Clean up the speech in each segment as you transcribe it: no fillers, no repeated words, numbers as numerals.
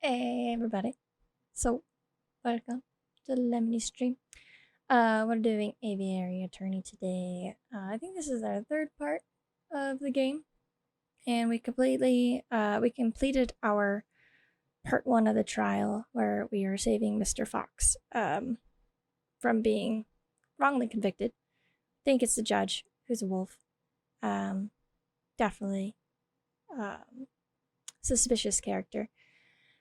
Hey everybody. So, welcome to the Lemony stream. We're doing Aviary Attorney today. I think this is our third part of the game, and we completed our part one of the trial where we are saving Mr. Fox from being wrongly convicted. I think it's the judge who's a wolf. Definitely suspicious character.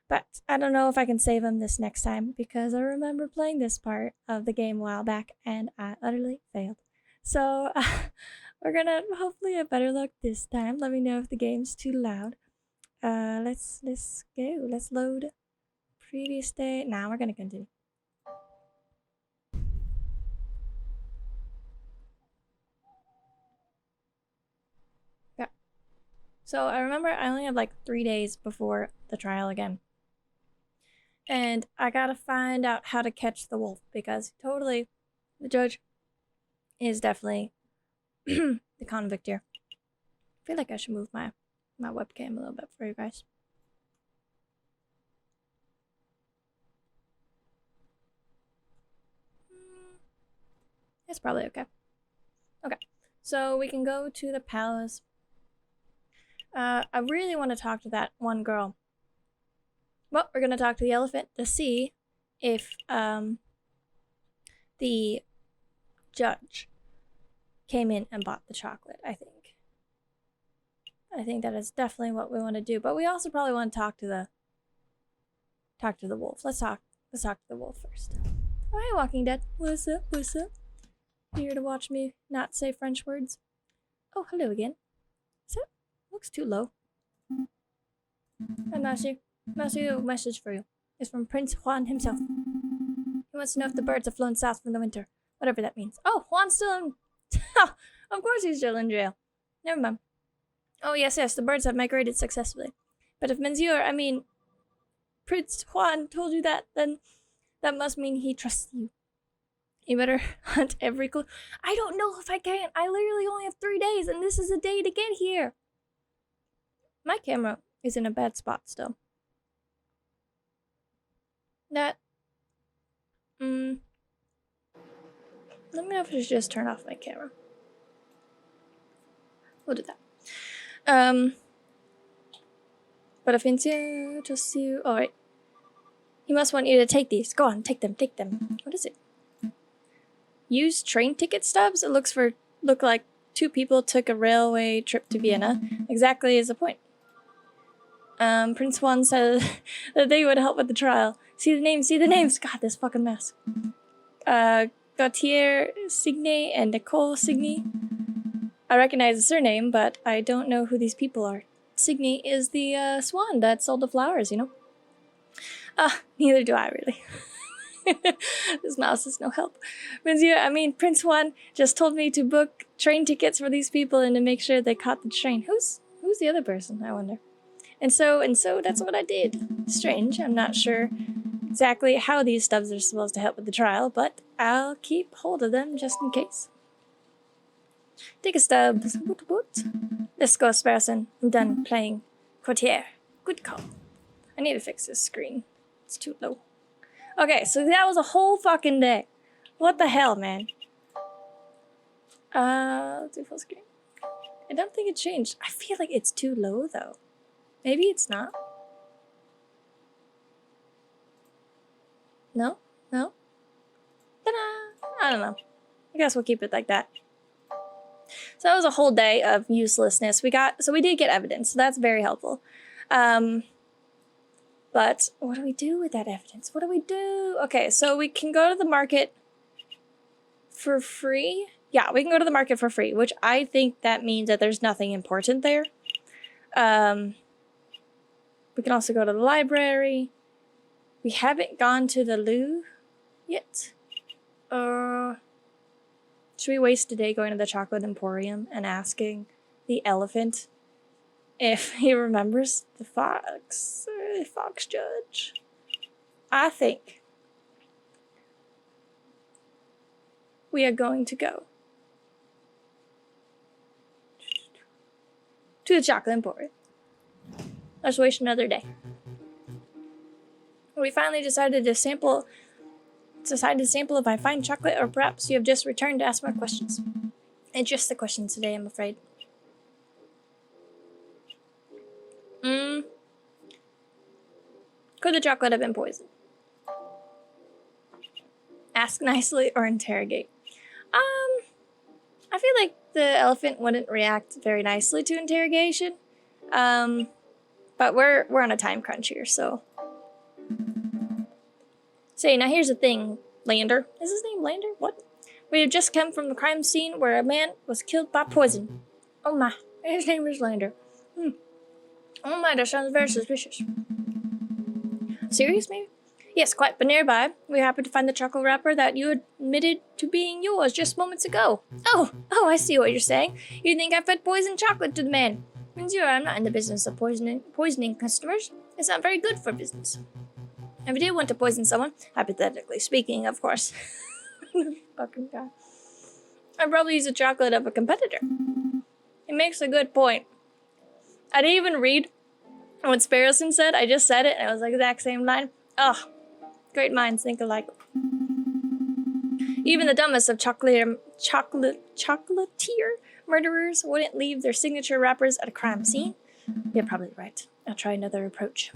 But I don't know if I can save him this next time because I remember playing this part of the game a while back and I utterly failed. So we're gonna hopefully have better luck this time. Let me know if the game's too loud. Let's go. Let's load previous day. Now we're gonna continue. Yeah. So I remember I only had like 3 days before the trial again. And I gotta find out how to catch the wolf because totally the judge is definitely the convict here. I feel like I should move my webcam a little bit for you guys. It's probably okay. Okay, so we can go to the palace. I really want to talk to that one girl. Well, we're gonna talk to the elephant to see if the judge came in and bought the chocolate. I think that is definitely what we want to do. But we also probably want to talk to the wolf. Let's talk to the wolf first. Oh, hey, Walking Dead. What's up? What's up? Here to watch me not say French words. Oh, hello again. So, looks too low. Hi, Matthew. Matthew, a message for you. It's from Prince Juan himself. He wants to know if the birds have flown south from the winter. Whatever that means. Oh, Juan's still in... Of course he's still in jail. Never mind. Oh, yes, the birds have migrated successfully. But if Prince Juan told you that, then that must mean he trusts you. You better hunt every clue. I don't know if I can. I literally only have 3 days, and this is a day to get here. My camera is in a bad spot still. Let me know if I should just turn off my camera. We'll do that. But if it's just you. Alright. He must want you to take these. Go on, take them. What is it? Use train ticket stubs? It look like 2 people took a railway trip to Vienna. Exactly is the point. Prince Juan said that they would help with the trial. See the names. God, this fucking mess. Gautier Signe and Nicole Signe. I recognize the surname, but I don't know who these people are. Signe is the swan that sold the flowers, you know? Neither do I, really. This mouse is no help. Prince Juan just told me to book train tickets for these people and to make sure they caught the train. Who's the other person, I wonder? And so that's what I did. Strange. I'm not sure exactly how these stubs are supposed to help with the trial, but I'll keep hold of them just in case. Take a stub. Woot. Let's go, Sparrowson. I'm done playing courtier. Good call. I need to fix this screen. It's too low. Okay, so that was a whole fucking day. What the hell, man? Let's do full screen. I don't think it changed. I feel like it's too low, though. Maybe it's not. No? Ta-da! I don't know. I guess we'll keep it like that. So that was a whole day of uselessness. We did get evidence, so that's very helpful. But what do we do with that evidence? What do we do? Okay, so we can go to the market for free. Yeah, we can go to the market for free, which I think that means that there's nothing important there. We can also go to the library. We haven't gone to the Louvre yet. Should we waste a day going to the Chocolate Emporium and asking the elephant if he remembers the fox judge? I think we are going to go to the Chocolate Emporium. Let's waste another day. We finally decided to sample if I find chocolate, or perhaps you have just returned to ask more questions. It's just the questions today, I'm afraid. Could the chocolate have been poisoned? Ask nicely or interrogate. I feel like the elephant wouldn't react very nicely to interrogation. But we're on a time crunch here, so. Say, now here's the thing, Lander. Is his name Lander? What? We have just come from the crime scene where a man was killed by poison. Oh my, his name is Lander. Oh my, that sounds very suspicious. Serious, maybe? Yes, quite, but nearby, we happened to find the chocolate wrapper that you admitted to being yours just moments ago. Oh, I see what you're saying. You think I fed poisoned chocolate to the man. Monsieur, I'm not in the business of poisoning customers. It's not very good for business. If you did want to poison someone, hypothetically speaking, of course. Fucking guy. I'd probably use the chocolate of a competitor. He makes a good point. I didn't even read what Sparrowson said. I just said it, and it was the exact same line. Ugh. Great minds think alike. Even the dumbest of chocolatier murderers wouldn't leave their signature wrappers at a crime scene. You're probably right. I'll try another approach.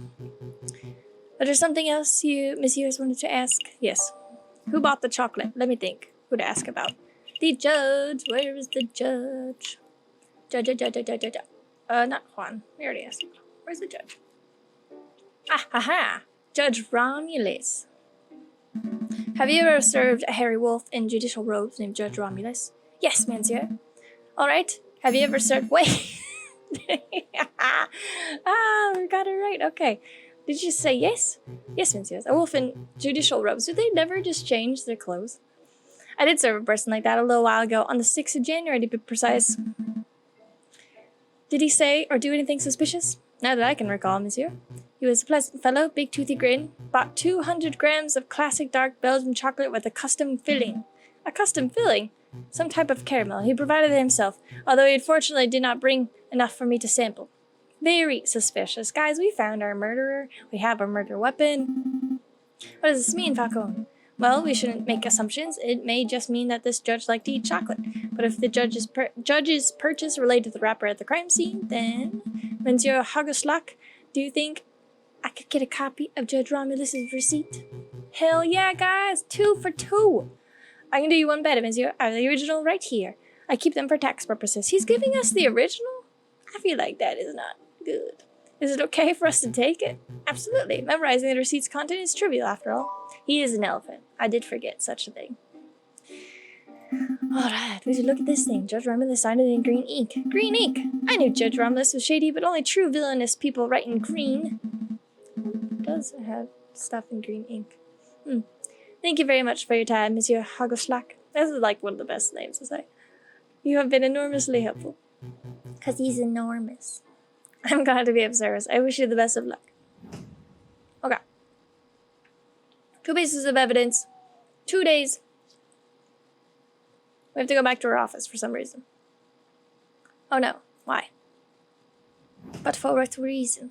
But there's something else you, messieurs, wanted to ask? Yes. Who bought the chocolate? Let me think. Who to ask about? The judge. Where is the judge? Judge. Not Juan. We already asked him. Where's the judge? Ah, ha. Judge Romulus. Have you ever served a hairy wolf in judicial robes named Judge Romulus? Yes, monsieur. All right. Have you ever served... Wait. We got it right. Okay. Did you say yes? Yes, monsieur. A wolf in judicial robes. Do they never just change their clothes? I did serve a person like that a little while ago, on the 6th of January to be precise. Did he say or do anything suspicious? Not that I can recall, monsieur. He was a pleasant fellow, big toothy grin, bought 200 grams of classic dark Belgian chocolate with a custom filling. A custom filling? Some type of caramel. He provided it himself, although he unfortunately did not bring enough for me to sample. Very suspicious. Guys, we found our murderer. We have a murder weapon. What does this mean, Falcone? Well, we shouldn't make assumptions. It may just mean that this judge liked to eat chocolate. But if the judge's purchase related to the wrapper at the crime scene, then... Monsieur Haguslak, do you think I could get a copy of Judge Romulus's receipt? Hell yeah, guys! 2 for 2! I can do you one better, monsieur. I have the original right here. I keep them for tax purposes. He's giving us the original? I feel like that is not good. Is it okay for us to take it? Absolutely. Memorizing the receipt's content is trivial, after all. He is an elephant. I did forget such a thing. Alright, we should look at this thing. Judge Romulus signed it in green ink. Green ink! I knew Judge Romulus was shady, but only true villainous people write in green. It does have stuff in green ink. Thank you very much for your time, Monsieur Haguslak. This is like one of the best names to say. You have been enormously helpful. Because he's enormous. I'm glad to be of service. I wish you the best of luck. Okay. 2 pieces of evidence. 2 days. We have to go back to our office for some reason. Oh no. Why? But for what reason?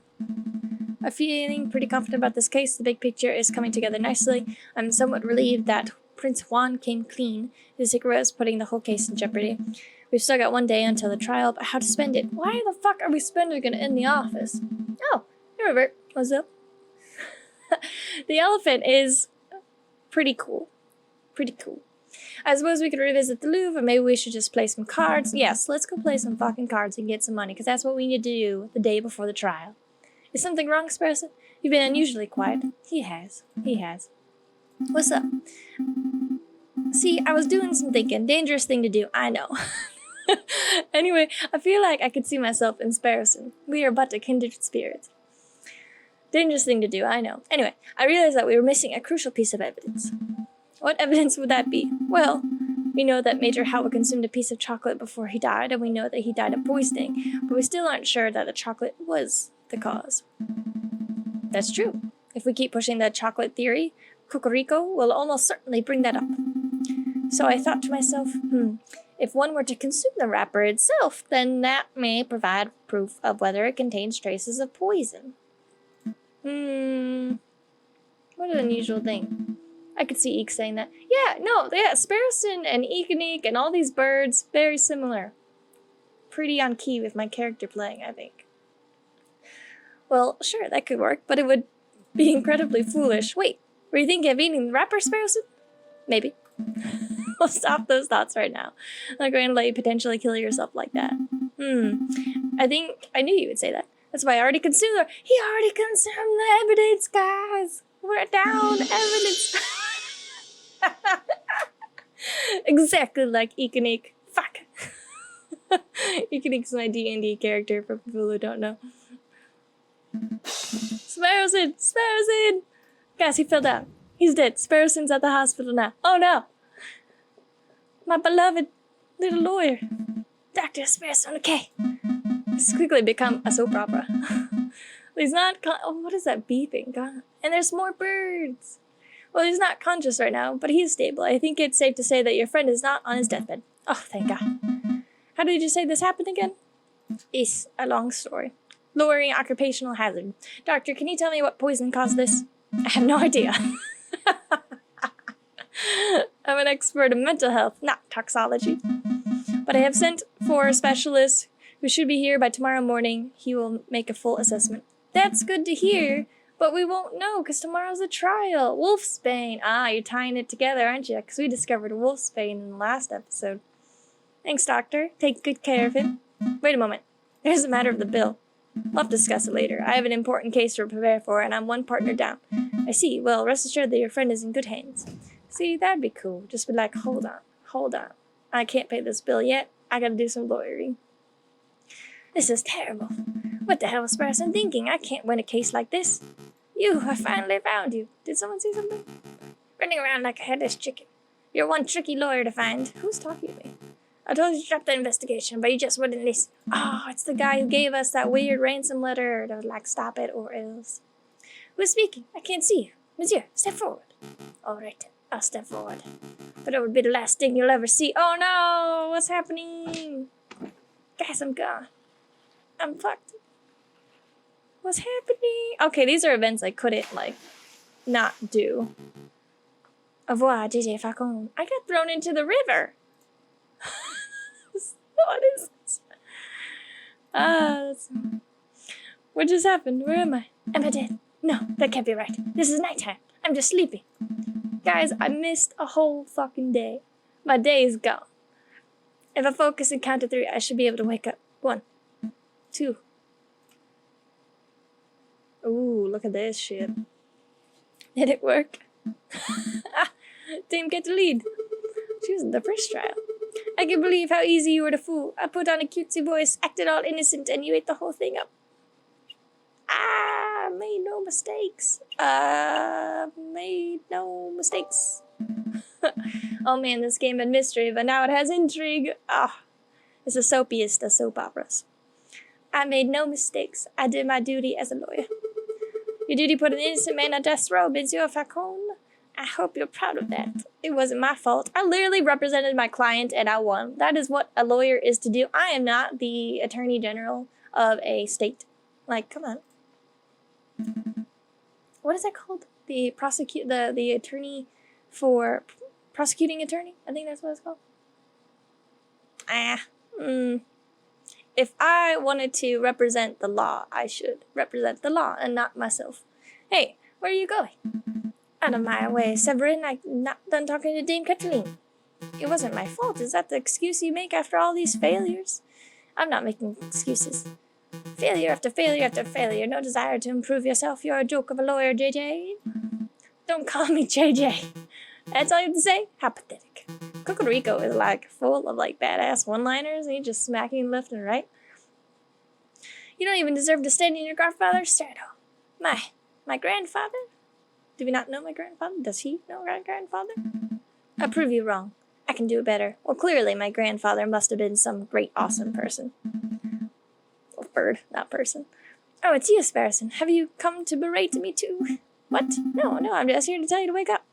I'm feeling pretty confident about this case. The big picture is coming together nicely. I'm somewhat relieved that Prince Juan came clean. His secret was putting the whole case in jeopardy. We've still got 1 day until the trial, but how to spend it? Why the fuck are we spending it in the office? Oh, hey Robert. What's up? The elephant is pretty cool. Pretty cool. I suppose we could revisit the Louvre, or maybe we should just play some cards. Yes, let's go play some fucking cards and get some money, because that's what we need to do the day before the trial. Is something wrong, Sparrowson? You've been unusually quiet. He has. What's up? See, I was doing some thinking. Dangerous thing to do, I know. Anyway, I feel like I could see myself in Sparrowson. We are but a kindred spirit. Dangerous thing to do, I know. Anyway, I realized that we were missing a crucial piece of evidence. What evidence would that be? Well, we know that Major Howell consumed a piece of chocolate before he died, and we know that he died of poisoning, but we still aren't sure that the chocolate was the cause. That's true. If we keep pushing the chocolate theory, Cocorico will almost certainly bring that up. So I thought to myself, if one were to consume the wrapper itself, then that may provide proof of whether it contains traces of poison. What an unusual thing. I could see Eek saying that. Yeah, Sparrowson and Eekanique and all these birds, very similar. Pretty on key with my character playing, I think. Well, sure, that could work, but it would be incredibly foolish. Wait, were you thinking of eating the rapper, Sparrowson? Maybe. We'll stop those thoughts right now. I'm not going to let you potentially kill yourself like that. I knew you would say that. That's why I already consumed He already consumed the evidence, guys! We're down evidence! Exactly like Eekanique. Fuck! Eekanique's my D&D character for people who don't know. Sparrowson! Guys, he fell down. He's dead. Sparrowson's at the hospital now. Oh no! My beloved little lawyer. Dr. Sparrowson, okay. This has quickly become a soap opera. He's not what is that beeping? God. And there's more birds. Well, he's not conscious right now, but he's stable. I think it's safe to say that your friend is not on his deathbed. Oh, thank God. How did you say this happened again? It's a long story. Lowering occupational hazard. Doctor, can you tell me what poison caused this? I have no idea. I'm an expert in mental health, not toxology. But I have sent for a specialist who should be here by tomorrow morning. He will make a full assessment. That's good to hear, but we won't know because tomorrow's a trial. Wolfsbane. You're tying it together, aren't you? Because we discovered Wolfsbane in the last episode. Thanks, Doctor. Take good care of him. Wait a moment. There's a matter of the bill. We'll have to discuss it later. I have an important case to prepare for, and I'm one partner down. I see. Well, rest assured that your friend is in good hands. See, that'd be cool. Just be like, hold on. I can't pay this bill yet. I gotta do some lawyering. This is terrible. What the hell was Sparrowson thinking? I can't win a case like this. I finally found you. Did someone say something? Running around like a headless chicken. You're one tricky lawyer to find. Who's talking to me? I told you to drop the investigation, but you just wouldn't listen. Oh, it's the guy who gave us that weird ransom letter that was like, stop it or else. Who's speaking? I can't see you. Monsieur, step forward. All right, I'll step forward. But it would be the last thing you'll ever see. Oh no, what's happening? Guys, I'm gone. I'm fucked. What's happening? Okay, these are events I couldn't, not do. Au revoir, JJ Falcon. I got thrown into the river. What is this? What just happened? Where am I? Am I dead? No, that can't be right. This is nighttime. I'm just sleeping. Guys, I missed a whole fucking day. My day is gone. If I focus and count to 3, I should be able to wake up. 1, 2. Ooh, look at this shit. Did it work? Didn't get the lead. She was in the first trial. I can believe how easy you were to fool. I put on a cutesy voice, acted all innocent, and you ate the whole thing up. Made no mistakes. Made no mistakes. Oh man, this game had mystery, but now it has intrigue. It's the soapiest of soap operas. I made no mistakes. I did my duty as a lawyer. Your duty put an innocent man on death row, Monsieur Falcon. I hope you're proud of that. It wasn't my fault. I literally represented my client and I won. That is what a lawyer is to do. I am not the attorney general of a state. Come on. What is that called? The attorney for prosecuting attorney? I think that's what it's called. If I wanted to represent the law, I should represent the law and not myself. Hey, where are you going? Out of my way, Severin. I'm not done talking to Dame Cataline. It wasn't my fault. Is that the excuse you make after all these failures? I'm not making excuses. Failure after failure after failure. No desire to improve yourself. You're a joke of a lawyer, JJ. Don't call me JJ. That's all you have to say? How pathetic. Cocorico is full of badass one-liners and he's just smacking left and right. You don't even deserve to stand in your grandfather's shadow. My grandfather? Do we not know my grandfather? Does he know my grandfather? I prove you wrong. I can do it better. Well, clearly my grandfather must have been some great awesome person. Well, bird, not person. Oh, it's you, Sparrowson. Have you come to berate me too? What? No, I'm just here to tell you to wake up.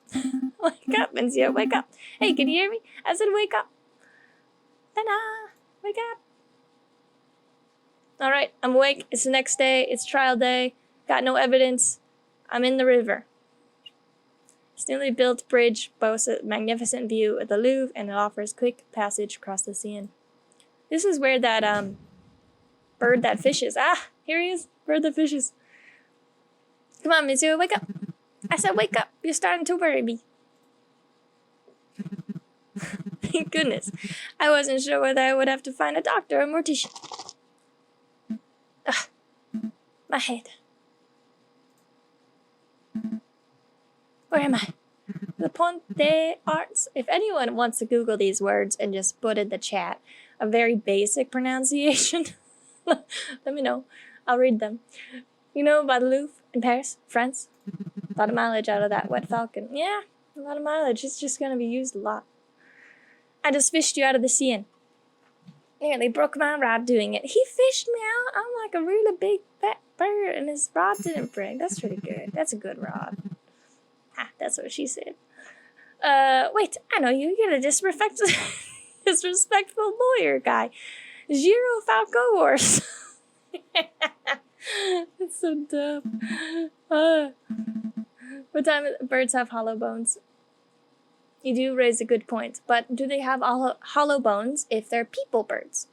Wake up, Monsieur, wake up. Hey, can you hear me? I said wake up. Ta-da! Wake up. Alright, I'm awake. It's the next day. It's trial day. Got no evidence. I'm in the river. This newly built bridge boasts a magnificent view of the Louvre, and it offers quick passage across the Seine. This is where that bird that fishes. Ah, here he is. Bird that fishes. Come on, monsieur, wake up. I said wake up. You're starting to worry me. Thank goodness. I wasn't sure whether I would have to find a doctor or mortician. Ugh. My head. Where am I? The Pont des Arts. If anyone wants to Google these words and just put in the chat a very basic pronunciation, let me know. I'll read them. You know about the Louvre in Paris, France? A lot of mileage out of that wet falcon. Yeah, a lot of mileage. It's just going to be used a lot. I just fished you out of the Seine. Nearly broke my rod doing it. He fished me out. I'm like a really big fat bird, and his rod didn't break. That's pretty good. That's a good rod. Ah, that's what she said. Wait, I know you. You're a disrespectful lawyer guy. Giro Falco horse. It's so dumb. What time birds have hollow bones? You do raise a good point, but do they have hollow bones if they're people birds?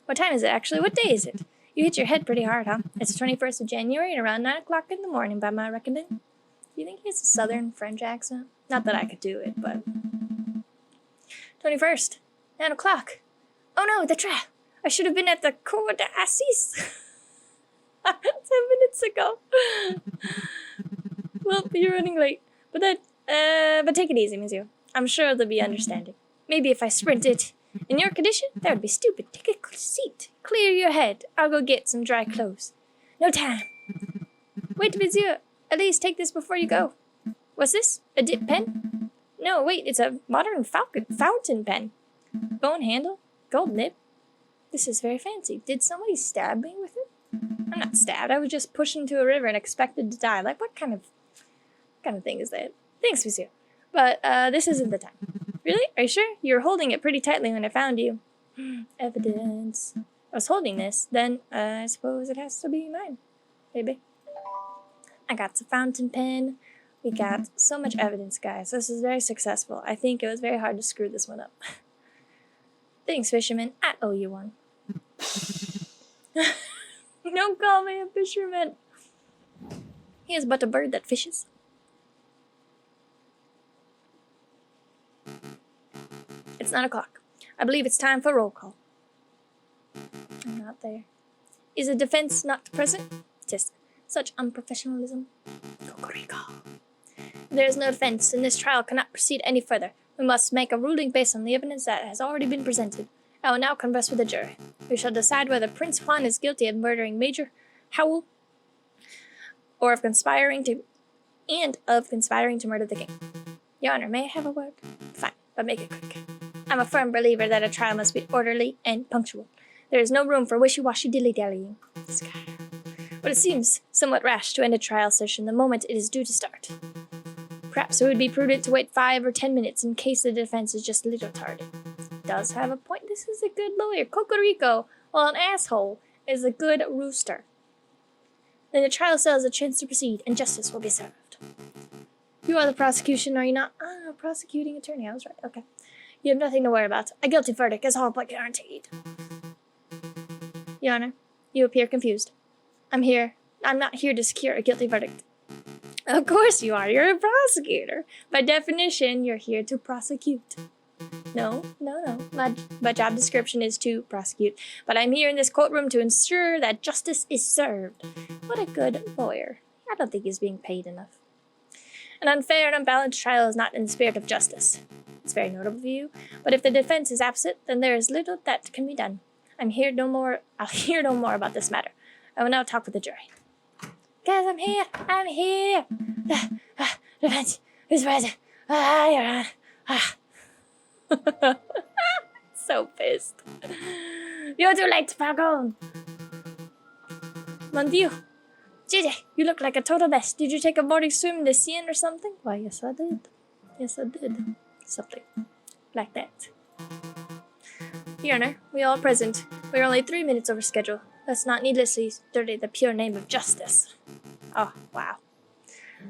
What time is it actually? What day is it? You hit your head pretty hard, huh? It's the 21st of January and around 9 o'clock in the morning by my reckoning. Do you think he has a southern French accent? Not that I could do it, but... 21st, 9 o'clock. Oh no, the trap! I should have been at the Cour d'Assises 10 minutes ago. Well, you're running late. But take it easy, monsieur. I'm sure they'll be understanding. Maybe if I sprinted. In your condition, that would be stupid. Take a seat. Clear your head. I'll go get some dry clothes. No time. Wait, monsieur. At least take this before you go. What's this? A dip pen? No, wait, it's a modern fountain pen. Bone handle? Gold nib? This is very fancy. Did somebody stab me with it? I'm not stabbed. I was just pushed into a river and expected to die. Like, what kind of thing is that? Thanks, monsieur. But, this isn't the time. Really? Are you sure? You were holding it pretty tightly when I found you. Evidence. I was holding this. Then, I suppose it has to be mine. Maybe. I got the fountain pen. We got so much evidence, guys. This is very successful. I think it was very hard to screw this one up. Thanks, fisherman. I owe you one. Don't call me a fisherman. He is but a bird that fishes. It's 9 o'clock. I believe it's time for roll call. I'm not there. Is the defense not present? Just such unprofessionalism. There is no defense, and this trial cannot proceed any further. We must make a ruling based on the evidence that has already been presented. I will now converse with the jury. We shall decide whether Prince Juan is guilty of murdering Major Howell, or of conspiring to murder the king. Your Honor, may I have a word? Fine, but make it quick. I'm a firm believer that a trial must be orderly and punctual. There is no room for wishy-washy dilly-dallying. But it seems somewhat rash to end a trial session the moment it is due to start. Perhaps it would be prudent to wait 5 or 10 minutes in case the defense is just a little tardy. Does have a point. This is a good lawyer. Cocorico, while an asshole, is a good rooster. Then the trial still has a chance to proceed, and justice will be served. You are the prosecution, are you not? Ah, prosecuting attorney. I was right. Okay. You have nothing to worry about. A guilty verdict is all but guaranteed. Your Honor, you appear confused. I'm not here to secure a guilty verdict. Of course you are. You're a prosecutor. By definition, you're here to prosecute. No. My job description is to prosecute. But I'm here in this courtroom to ensure that justice is served. What a good lawyer. I don't think he's being paid enough. An unfair and unbalanced trial is not in the spirit of justice. It's very notable of you. But if the defense is absent, then there is little that can be done. I'll hear no more about this matter. I will now talk with the jury. Guys, I'm here. Defense is present. Your Honor. So pissed. You're too late, Falcon. Mon Dieu. JJ, you look like a total mess. Did you take a morning swim in the Seine or something? Why, yes, I did. Something like that. Your Honor, we all present. We're only 3 minutes over schedule. Let's not needlessly dirty the pure name of justice. Oh, wow.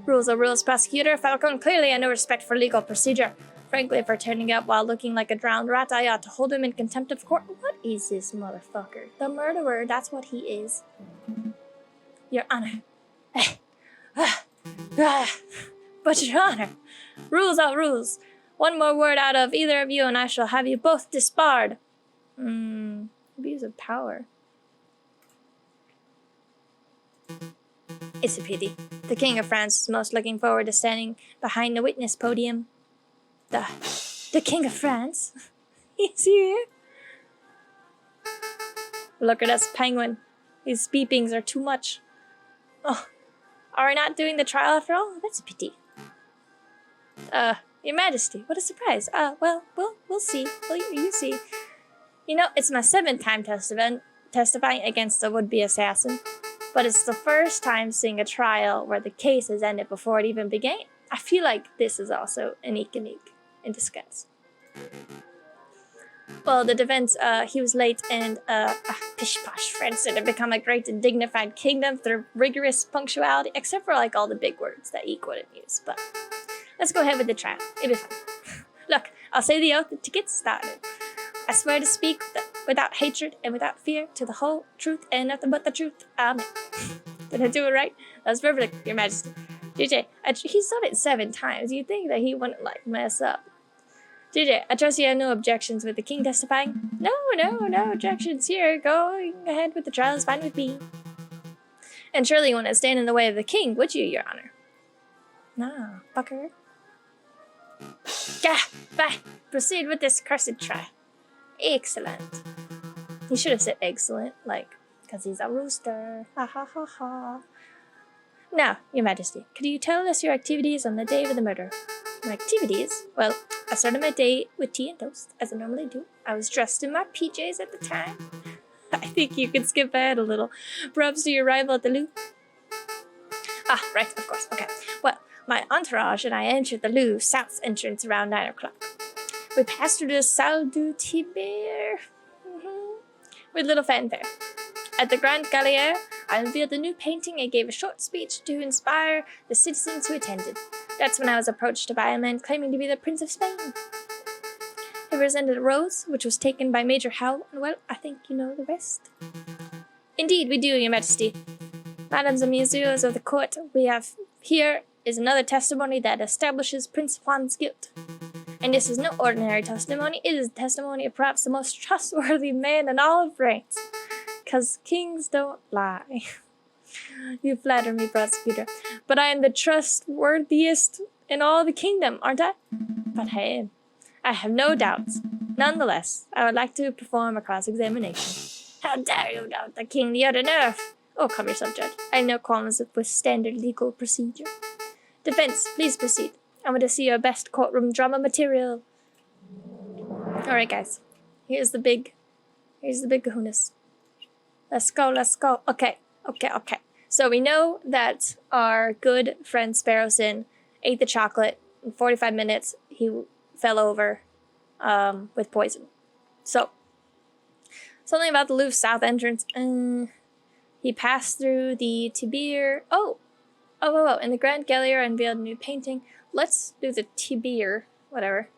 Rules are rules, prosecutor. Falcon, clearly had no respect for legal procedure. Frankly, for turning up while looking like a drowned rat, I ought to hold him in contempt of court. What is this motherfucker? The murderer, that's what he is. Your Honor. But Your Honor, rules are rules. One more word out of either of you and I shall have you both disbarred. Abuse of power. It's a pity. The King of France is most looking forward to standing behind the witness podium. The King of France? He's here. Look at us, Penguin. These beepings are too much. Oh, are we not doing the trial after all? That's a pity. Your Majesty, what a surprise. Well, we'll see. Well, you see. You know, it's my 7th time testifying against a would-be assassin. But it's the first time seeing a trial where the case has ended before it even began. I feel like this is also an econique in disguise. Well, the defense, he was late and, pish-posh France had become a great and dignified kingdom through rigorous punctuality, except for, like, all the big words that Eek wouldn't use. But let's go ahead with the trial. It'll be fun. Look, I'll say the oath to get started. I swear to speak without hatred and without fear to the whole truth and nothing but the truth. Amen. Did I do it right? That was perfect, Your Majesty. JJ, he's done it 7 times. You'd think that he wouldn't, like, mess up. JJ, I trust you have no objections with the king testifying? No objections here. Going ahead with the trial is fine with me. And surely you wouldn't stand in the way of the king, would you, Your Honor? Nah, fucker. Gah! Bye! Proceed with this cursed trial. Excellent. He should have said excellent, like, because he's a rooster. Ha ha ha ha. Now, Your Majesty, could you tell us your activities on the day of the murder? My activities? Well, I started my day with tea and toast, as I normally do. I was dressed in my PJs at the time. I think you can skip ahead a little. Perhaps to your arrival at the Louvre. Ah, right, of course, okay. Well, my entourage and I entered the Louvre South entrance around 9 o'clock. We passed through the Salle du Tiber with little fanfare. At the Grand Gallier, I unveiled a new painting and gave a short speech to inspire the citizens who attended. That's when I was approached by a man claiming to be the Prince of Spain. He presented a rose, which was taken by Major Howell, and well, I think you know the rest. Indeed, we do, Your Majesty. Madams and messieurs of the court, we have here is another testimony that establishes Prince Juan's guilt. And this is no ordinary testimony, it is the testimony of perhaps the most trustworthy man in all of France. 'Cause kings don't lie. You flatter me, prosecutor. But I am the trustworthiest in all the kingdom, aren't I? But hey, I have no doubts. Nonetheless, I would like to perform a cross-examination. How dare you doubt the king, the other nerve? Oh, come yourself, Judge. I have no qualms with standard legal procedure. Defense, please proceed. I want to see your best courtroom drama material. Alright, guys. Here's the big kahunas. Let's go. Okay. So we know that our good friend Sparrowson ate the chocolate. In 45 minutes, he fell over with poison. So, something about the Louvre South entrance. He passed through the Tiber. Oh, and the Grand Gallier unveiled a new painting. Let's do the Tiber, whatever,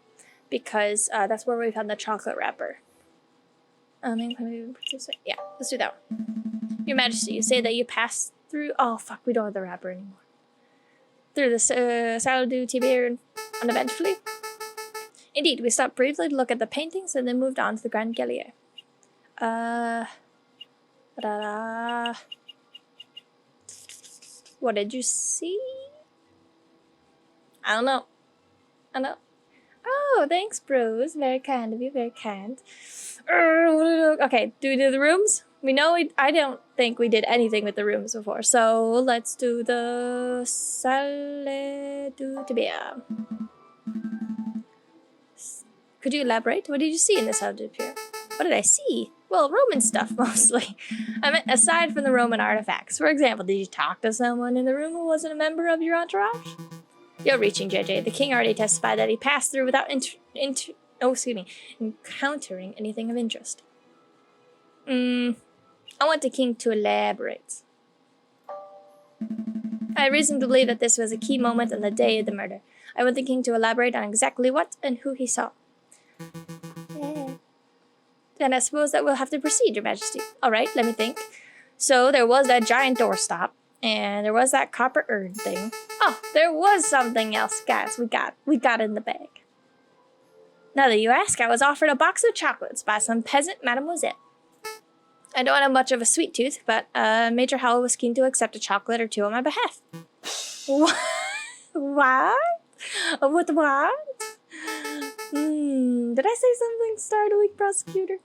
because that's where we found the chocolate wrapper. Yeah, let's do that one. Your Majesty, you say that you passed through... Oh, fuck, we don't have the wrapper anymore. Through the Salle du Tiber uneventfully? Indeed, we stopped briefly to look at the paintings and then moved on to the Grand Gallier. What did you see? I don't know. Oh, thanks, bros. Very kind of you, very kind. Okay, do we do the rooms? We know I don't think we did anything with the rooms before, so let's do the Salle du Tiber. Could you elaborate? What did you see in the Salle du Tiber? What did I see? Well, Roman stuff, mostly. I meant aside from the Roman artifacts. For example, did you talk to someone in the room who wasn't a member of your entourage? You're reaching, JJ. The king already testified that he passed through without encountering anything of interest. I want the king to elaborate. I had reason to believe that this was a key moment on the day of the murder. I want the king to elaborate on exactly what and who he saw. Then I suppose that we'll have to proceed, Your Majesty. All right, let me think. So there was that giant doorstop, and there was that copper urn thing. Oh, there was something else, guys. We got in the bag. Now that you ask, I was offered a box of chocolates by some peasant mademoiselle. I don't have much of a sweet tooth, but Major Howell was keen to accept a chocolate or two on my behalf. What? What? Did I say something startling, prosecutor?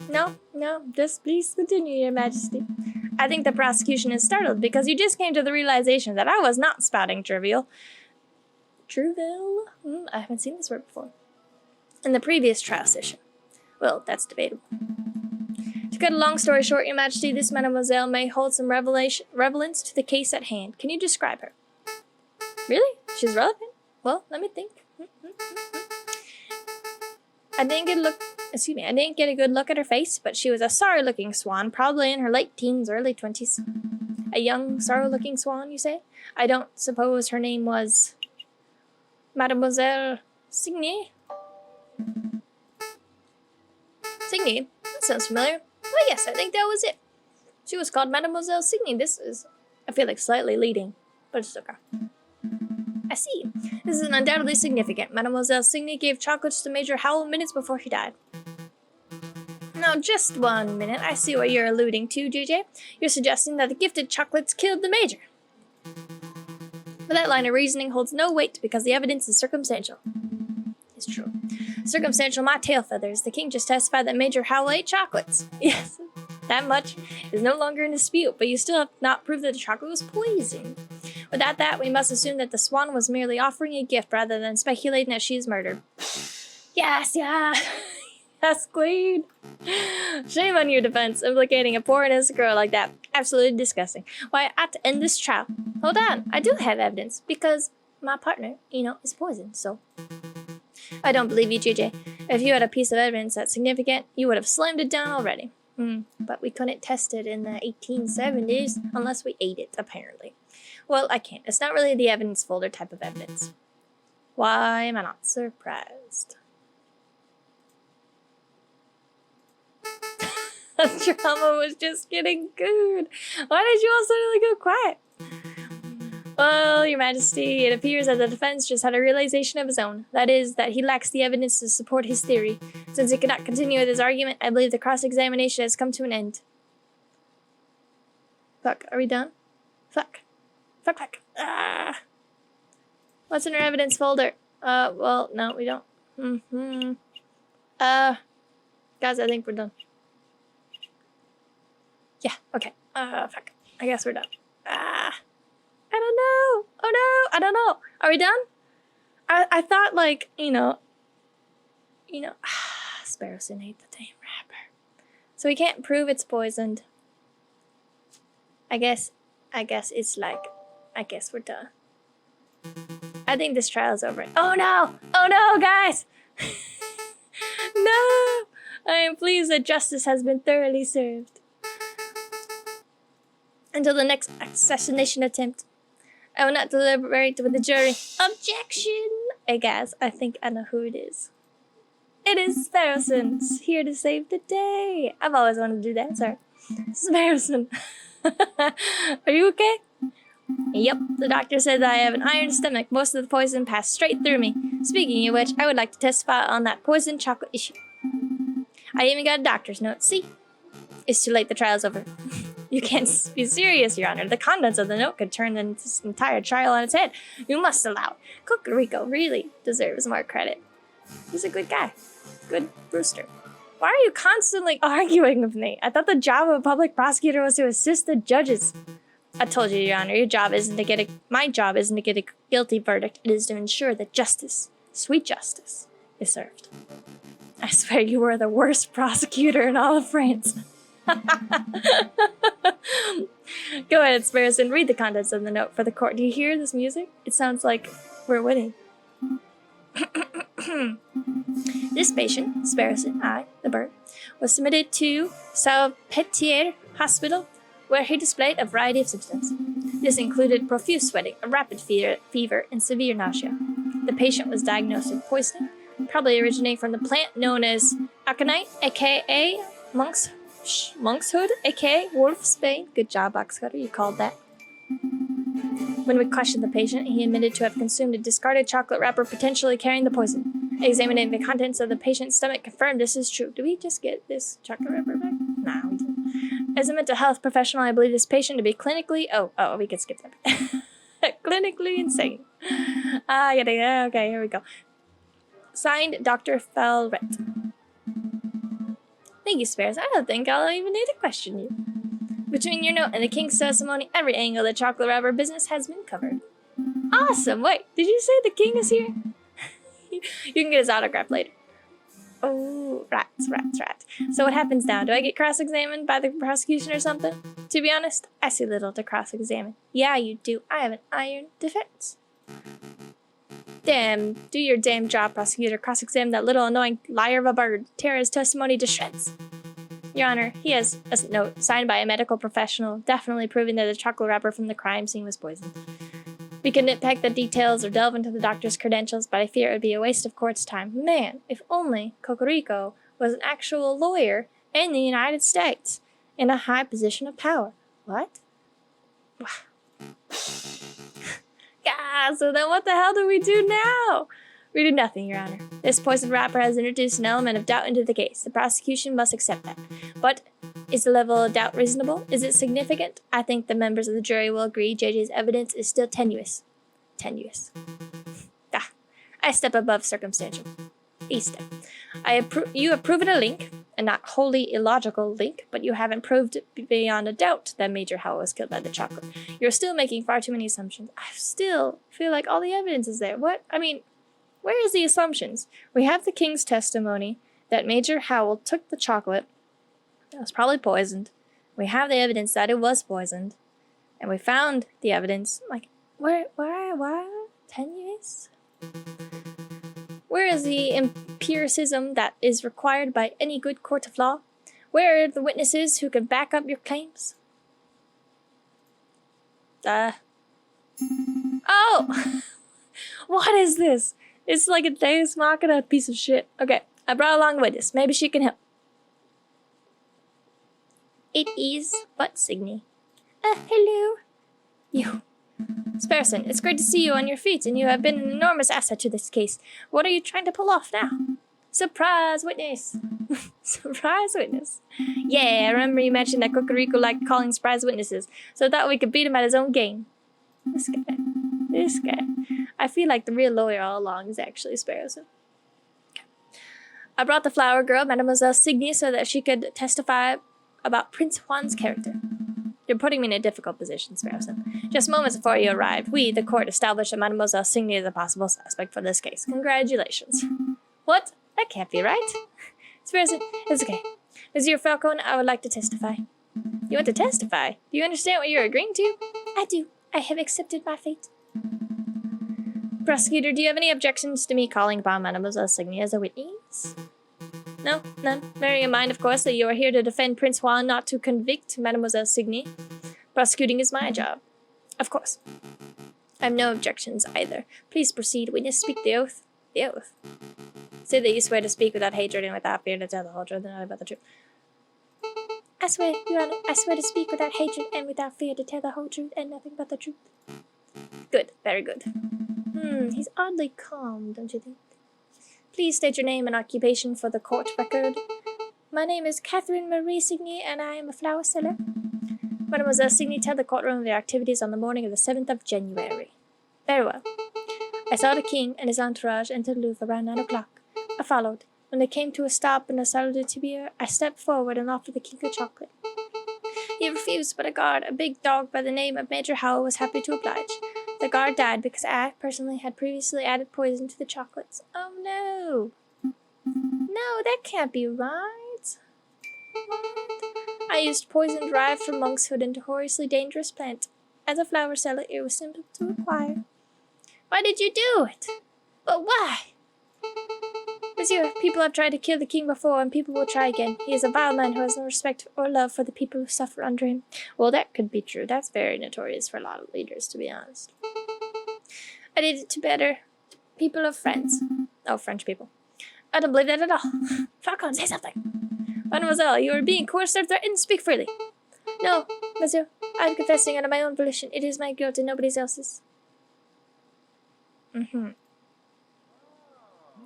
No, just please continue, Your Majesty. I think the prosecution is startled because you just came to the realization that I was not spouting trivial. Trivial? I haven't seen this word before. In the previous trial session. Well, that's debatable. To cut a long story short, Your Majesty, this mademoiselle may hold some relevance to the case at hand. Can you describe her? Really? She's relevant? Well, let me think. I didn't get a good look at her face, but she was a sorry-looking swan, probably in her late teens, early 20s. A young, sorrow-looking swan, you say? I don't suppose her name was Mademoiselle Signy? Signy? That sounds familiar. Well, yes, I think that was it. She was called Mademoiselle Signy. This is, I feel like, slightly leading, but it's okay. I see. This is undoubtedly significant. Mademoiselle Signy gave chocolates to Major Howell minutes before he died. Now, just 1 minute. I see what you're alluding to, JJ. You're suggesting that the gifted chocolates killed the Major. But that line of reasoning holds no weight because the evidence is circumstantial. It's true. Circumstantial my tail feathers. The king just testified that Major Howell ate chocolates. Yes, that much is no longer in dispute, but you still have not proved that the chocolate was poisoned. Without that, we must assume that the swan was merely offering a gift rather than speculating that she is murdered. Yes, yes, queen. Shame on your defense, implicating a poor innocent girl like that. Absolutely disgusting. Why, I ought to end this trial. Hold on, I do have evidence, because my partner, is poisoned, so... I don't believe you, JJ. If you had a piece of evidence that's significant, you would have slammed it down already. But we couldn't test it in the 1870s unless we ate it, apparently. Well, I can't. It's not really the evidence folder type of evidence. Why am I not surprised? The drama was just getting good. Why did you all suddenly go quiet? Well, Your Majesty, it appears that the defense just had a realization of his own. That is, that he lacks the evidence to support his theory. Since he cannot continue with his argument, I believe the cross-examination has come to an end. Fuck, are we done? Fuck. Ah. What's in our evidence folder? Well, no, we don't. Guys, I think we're done. Yeah, okay. Fuck. I guess we're done. I don't know. Oh no, I don't know. Are we done? I thought, like, Sparrowson ate the tame rapper. So we can't prove it's poisoned. I guess it's like, I guess we're done. I think this trial's over. Oh no, guys! No! I am pleased that justice has been thoroughly served. Until the next assassination attempt, I will not deliberate with the jury. Objection! Hey guys, I think I know who it is. It is Sparrowson, here to save the day. I've always wanted to do that, sorry. Sparrowson. Are you okay? Yep, the doctor said that I have an iron stomach. Most of the poison passed straight through me. Speaking of which, I would like to testify on that poisoned chocolate issue. I even got a doctor's note. See? It's too late, the trial's over. You can't be serious, Your Honor. The contents of the note could turn this entire trial on its head. You must allow it. Cocorico really deserves more credit. He's a good guy. Good rooster. Why are you constantly arguing with me? I thought the job of a public prosecutor was to assist the judges. I told you, Your Honor, my job isn't to get a guilty verdict. It is to ensure that justice, sweet justice, is served. I swear you were the worst prosecutor in all of France. Go ahead, Sparrowson. Read the contents of the note for the court. Do you hear this music? It sounds like we're winning. This patient, Sparrowson, the bird, was submitted to Salpêtrière Hospital, where he displayed a variety of symptoms. This included profuse sweating, a rapid fever, and severe nausea. The patient was diagnosed with poisoning, probably originating from the plant known as aconite, aka monkshood, aka wolf's bane. Good job, Oxcutter, you called that. When we questioned the patient, he admitted to have consumed a discarded chocolate wrapper, potentially carrying the poison. Examining the contents of the patient's stomach confirmed this is true. Do we just get this chocolate wrapper back? Nah, we didn't. As a mental health professional, I believe this patient to be clinically... Oh, we can skip that. Clinically insane. Yeah, okay, here we go. Signed, Dr. Felret. Thank you, Spares. I don't think I'll even need to question you. Between your note and the king's testimony, every angle of the chocolate wrapper business has been covered. Awesome! Wait, did you say the king is here? You can get his autograph later. Oh, rats. So what happens now? Do I get cross-examined by the prosecution or something? To be honest, I see little to cross-examine. Yeah, you do. I have an iron defense. Damn, do your damn job, prosecutor. Cross-examine that little annoying liar of a bird. Tear his testimony to shreds. Your Honor, he has a note signed by a medical professional, definitely proving that the chocolate wrapper from the crime scene was poisoned. We could nitpick the details or delve into the doctor's credentials, but I fear it would be a waste of court's time. Man, if only Cocorico was an actual lawyer in the United States, in a high position of power. What? So then what the hell do we do now? We do nothing, Your Honor. This poisoned wrapper has introduced an element of doubt into the case. The prosecution must accept that. But is the level of doubt reasonable? Is it significant? I think the members of the jury will agree JJ's evidence is still tenuous. I step above circumstantial. A step. You have proven a link, a not wholly illogical link, but you haven't proved beyond a doubt that Major Howell was killed by the chocolate. You're still making far too many assumptions. I still feel like all the evidence is there. What? I mean... Where is the assumptions? We have the king's testimony that Major Howell took the chocolate that was probably poisoned. We have the evidence that it was poisoned. And we found the evidence. Like, where, tenuous? Where is the empiricism that is required by any good court of law? Where are the witnesses who can back up your claims? Oh! What is this? It's like a Deus Machina piece of shit. Okay, I brought along a witness. Maybe she can help. It is but Signy. Hello. You. Sparrowson, it's great to see you on your feet, and you have been an enormous asset to this case. What are you trying to pull off now? Surprise witness. Surprise witness. Yeah, I remember you mentioned that Cocorico liked calling surprise witnesses, so I thought we could beat him at his own game. This guy. I feel like the real lawyer all along is actually Sparrowson. Okay. I brought the flower girl, Mademoiselle Signy, so that she could testify about Prince Juan's character. You're putting me in a difficult position, Sparrowson. Just moments before you arrived, we, the court, established that Mademoiselle Signy is a possible suspect for this case. Congratulations. What? That can't be right. Sparrowson, it's okay. Monsieur Falcone, I would like to testify. You want to testify? Do you understand what you're agreeing to? I do. I have accepted my fate. Prosecutor, do you have any objections to me calling upon Mademoiselle Signy as a witness? No, none. Bearing in mind, of course, that you are here to defend Prince Juan, not to convict Mademoiselle Signy. Prosecuting is my job. Of course. I have no objections either. Please proceed. Witness, speak the oath. The oath. Say that you swear to speak without hatred and without fear to tell the whole truth and nothing but the truth. I swear, Your Honor, I swear to speak without hatred and without fear to tell the whole truth and nothing but the truth. Good, very good. He's oddly calm, don't you think? Please state your name and occupation for the court record. My name is Catherine Marie Signy, and I am a flower seller. Mademoiselle Signy, tell the courtroom of their activities on the morning of the 7th of January. Very well. I saw the king and his entourage enter the Louvre around 9 o'clock. I followed. When they came to a stop in the Salle de Tibier, I stepped forward and offered the king a chocolate. He refused, but a guard, a big dog by the name of Major Howell, was happy to oblige. The guard died because I, personally, had previously added poison to the chocolates. Oh no! No, that can't be right. What? I used poison derived from monkshood and a notoriously dangerous plant. As a flower seller, it was simple to acquire. Why did you do it? But why? Monsieur, people have tried to kill the king before, and people will try again. He is a vile man who has no respect or love for the people who suffer under him. Well, that could be true. That's very notorious for a lot of leaders, to be honest. I did it to better people of France. Oh, French people. I don't believe that at all. Falcon, say something. Mademoiselle, you are being coerced or threatened. Speak freely. No, monsieur. I am confessing out of my own volition. It is my guilt and nobody else's.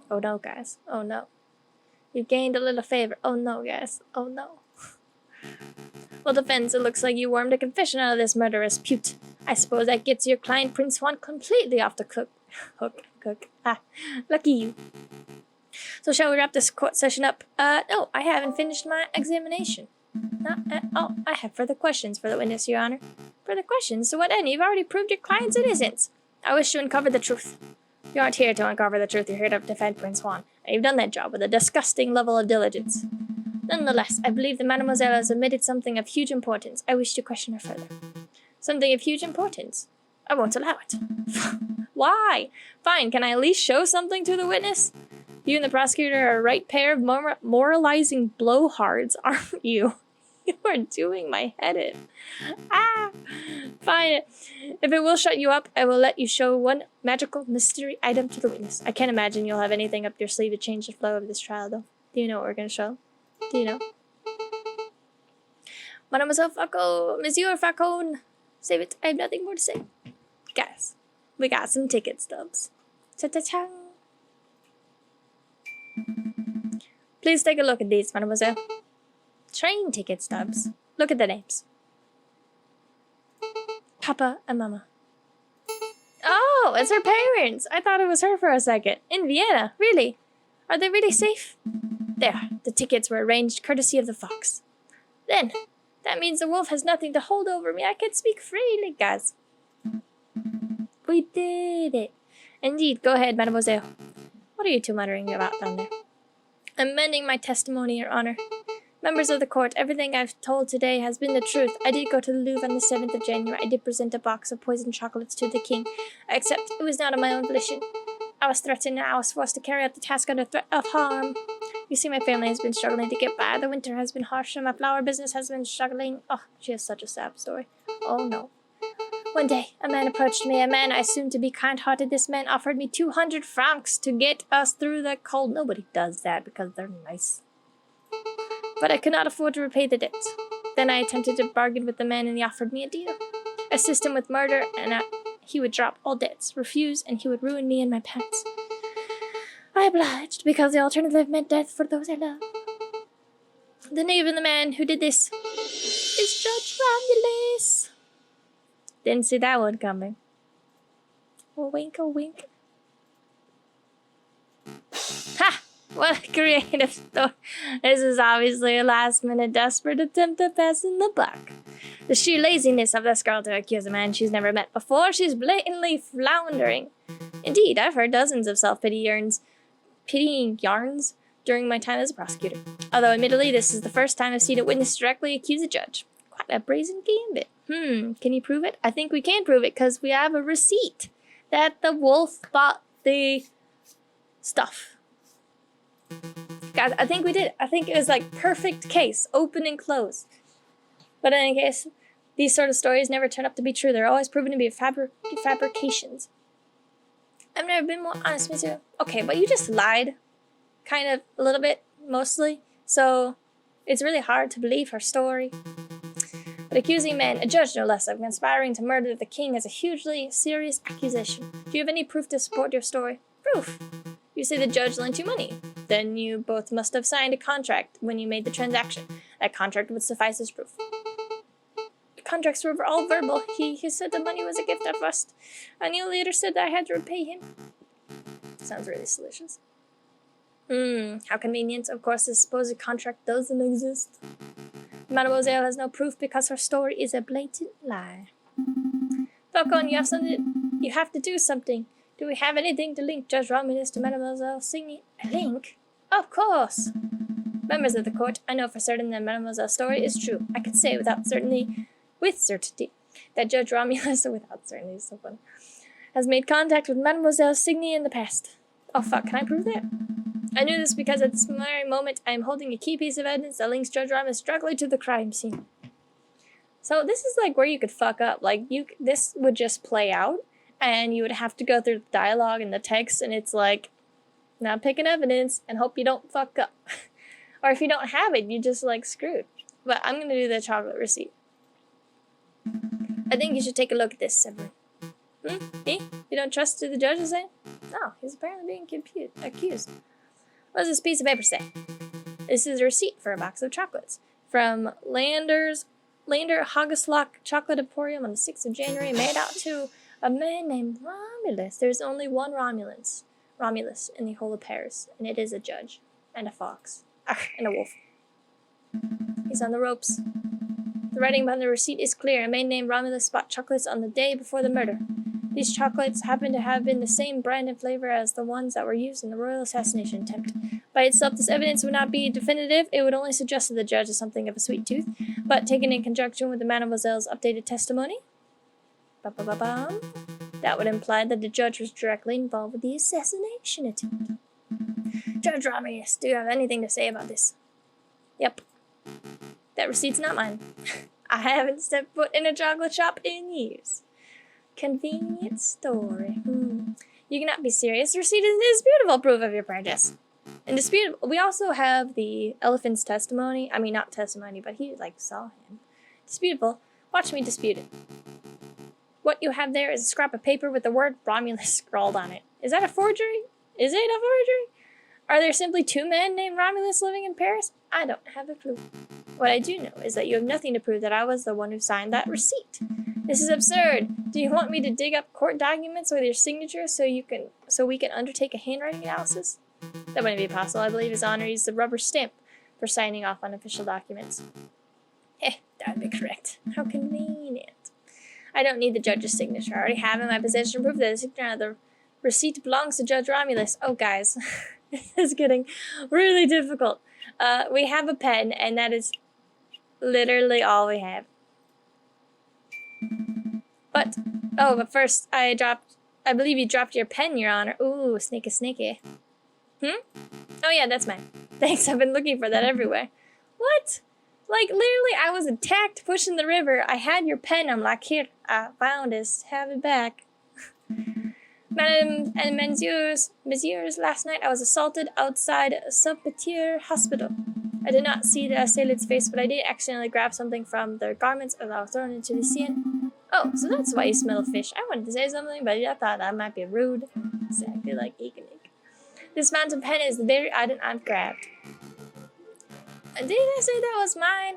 Oh no, guys. Oh no. You gained a little favor. Oh no, guys. Oh no. Well, defense, it looks like you wormed a confession out of this murderous pute. I suppose that gets your client, Prince Juan, completely off the hook. Ah, lucky you. So shall we wrap this court session up? No, I haven't finished my examination. Not at all. I have further questions for the witness, Your Honor. Further questions? To what end? You've already proved your client's innocence. I wish to uncover the truth. You aren't here to uncover the truth. You're here to defend Prince Juan. And you've done that job with a disgusting level of diligence. Nonetheless, I believe that Mademoiselle has admitted something of huge importance. I wish to question her further. Something of huge importance? I won't allow it. Why? Fine, can I at least show something to the witness? You and the prosecutor are a right pair of moralizing blowhards, aren't you? You are doing my head in. Ah! Fine. If it will shut you up, I will let you show one magical mystery item to the witness. I can't imagine you'll have anything up your sleeve to change the flow of this trial, though. Do you know what we're going to show? Do you know? Mademoiselle Falcon, Monsieur Falcon, save it. I have nothing more to say. Guys, we got some ticket stubs. Cha-cha-chang. Please take a look at these, Mademoiselle. Train ticket stubs. Look at the names. Papa and Mama. Oh, it's her parents. I thought it was her for a second. In Vienna, really? Are they really safe? There, the tickets were arranged courtesy of the fox. Then, that means the wolf has nothing to hold over me. I can speak freely, guys. We did it. Indeed, go ahead, Mademoiselle. What are you two muttering about down there? Amending my testimony, Your Honor. Members of the court, everything I've told today has been the truth. I did go to the Louvre on the 7th of January. I did present a box of poisoned chocolates to the king, except it was not of my own volition. I was threatened and I was forced to carry out the task under threat of harm. You see, my family has been struggling to get by. The winter has been harsh and my flower business has been struggling. Oh, she has such a sad story. Oh, no. One day, a man approached me, a man I assumed to be kind-hearted. This man offered me 200 francs to get us through the cold. Nobody does that because they're nice. But I could not afford to repay the debts. Then I attempted to bargain with the man and he offered me a deal. Assist him with murder and he would drop all debts. Refuse and he would ruin me and my pets. I obliged because the alternative meant death for those I love. The name of the man who did this is Judge Romulus. Didn't see that one coming. A wink, a wink. Ha! What a creative story. This is obviously a last-minute desperate attempt at passing the buck. The sheer laziness of this girl to accuse a man she's never met before. She's blatantly floundering. Indeed, I've heard dozens of pitying yarns during my time as a prosecutor. Although, admittedly, this is the first time I've seen a witness directly accuse a judge. Quite a brazen gambit. Can you prove it? I think we can prove it because we have a receipt that the wolf bought the stuff. Guys, I think we did. I think it was like perfect case, open and close. But in any case, these sort of stories never turn up to be true. They're always proven to be fabrications. I've never been more honest with you. Okay, but you just lied. Kind of, a little bit, mostly. So, it's really hard to believe her story. But accusing a man, a judge no less, of conspiring to murder the king is a hugely serious accusation. Do you have any proof to support your story? Proof! You say the judge lent you money. Then you both must have signed a contract when you made the transaction. That contract would suffice as proof. The contracts were all verbal. He said the money was a gift at first, and he later said that I had to repay him. Sounds really salacious. How convenient. Of course, this supposed contract doesn't exist. Mademoiselle has no proof because her story is a blatant lie. Falcon, you have to do something. Do we have anything to link Judge Romulus to Mademoiselle Signy? A link? Of course! Members of the court, I know for certain that Mademoiselle's story is true. I could say with certainty, that Judge Romulus, without certainty, so fun, has made contact with Mademoiselle Signy in the past. Oh fuck, can I prove that? I knew this because at this very moment I am holding a key piece of evidence that links Judge Ramos directly to the crime scene. So this is like where you could fuck up. Like this would just play out, and you would have to go through the dialogue and the text, and it's like, now pick an evidence and hope you don't fuck up. Or if you don't have it, you just like screwed. But I'm gonna do the chocolate receipt. I think you should take a look at this, Severin. Me? You don't trust what the judge is saying? No, he's apparently being accused. What does this piece of paper say? This is a receipt for a box of chocolates from Lander Hageslock Chocolate Emporium on the 6th of January, made out to a man named Romulus. There's only one Romulus in the whole of Paris, and it is a judge, and a fox, and a wolf. He's on the ropes. The writing on the receipt is clear. A man named Romulus bought chocolates on the day before the murder. These chocolates happen to have been the same brand and flavor as the ones that were used in the royal assassination attempt. By itself, this evidence would not be definitive. It would only suggest to the judge as something of a sweet tooth, but taken in conjunction with the mademoiselle's updated testimony, that would imply that the judge was directly involved with the assassination attempt. Judge Romulus, do you have anything to say about this? Yep. That receipt's not mine. I haven't stepped foot in a chocolate shop in years. Convenient story. You cannot be serious. The receipt is indisputable proof of your purchase. Indisputable. We also have the elephant's testimony. I mean, not testimony, but he, saw him. Disputable. Watch me dispute it. What you have there is a scrap of paper with the word Romulus scrawled on it. Is that a forgery? Is it a forgery? Are there simply two men named Romulus living in Paris? I don't have a clue. What I do know is that you have nothing to prove that I was the one who signed that receipt. This is absurd. Do you want me to dig up court documents with your signature so we can undertake a handwriting analysis? That wouldn't be possible. I believe His Honor used the rubber stamp for signing off on official documents. That would be correct. How convenient. I don't need the judge's signature. I already have in my possession proof that the signature of the receipt belongs to Judge Romulus. Oh, guys. This is getting really difficult. We have a pen, and that is literally all we have. But first, I believe you dropped your pen, Your Honor. Ooh, sneaky. Oh yeah, that's mine. Thanks, I've been looking for that everywhere. What? Literally, I was attacked pushing the river. I had your pen. I'm like, here, I found this. Have it back. Madam and Messieurs, last night I was assaulted outside Salpêtrière Hospital. I did not see the assailant's face, but I did accidentally grab something from their garments as I was thrown into the Seine. Oh, so that's why you smell of fish. I wanted to say something, but I thought that might be rude. Exactly like eek. This mountain pen is the very item I've grabbed. Did I say that was mine?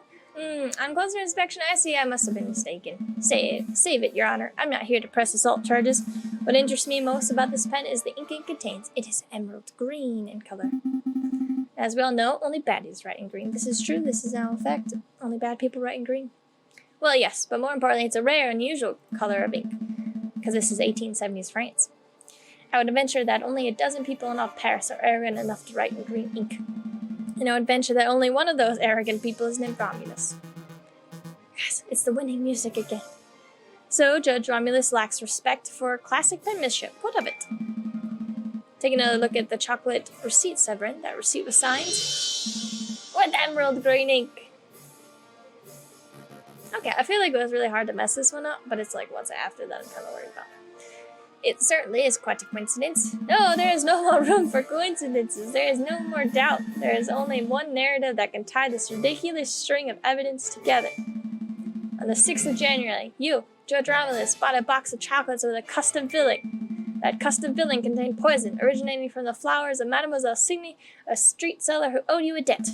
On closer inspection, I see I must have been mistaken. Save it, Your Honor. I'm not here to press assault charges. What interests me most about this pen is the ink it contains. It is emerald green in color. As we all know, only baddies write in green. This is true. This is now a fact. Only bad people write in green. Well, yes, but more importantly, it's a rare, unusual color of ink, because this is 1870s France. I would venture that only a dozen people in all Paris are arrogant enough to write in green ink. And I would venture that only one of those arrogant people is named Romulus. Yes, it's the winning music again. So, Judge Romulus lacks respect for classic penmanship. What of it? Take another look at the chocolate receipt, Severin. That receipt was signed with emerald green ink. Okay, I feel like it was really hard to mess this one up, but it's what's after that I'm kind of worried about. It certainly is quite a coincidence. No, there is no more room for coincidences. There is no more doubt. There is only one narrative that can tie this ridiculous string of evidence together. On the 6th of January, you, Judge Romulus, bought a box of chocolates with a custom filling. That custom filling contained poison originating from the flowers of Mademoiselle Signy, a street seller who owed you a debt.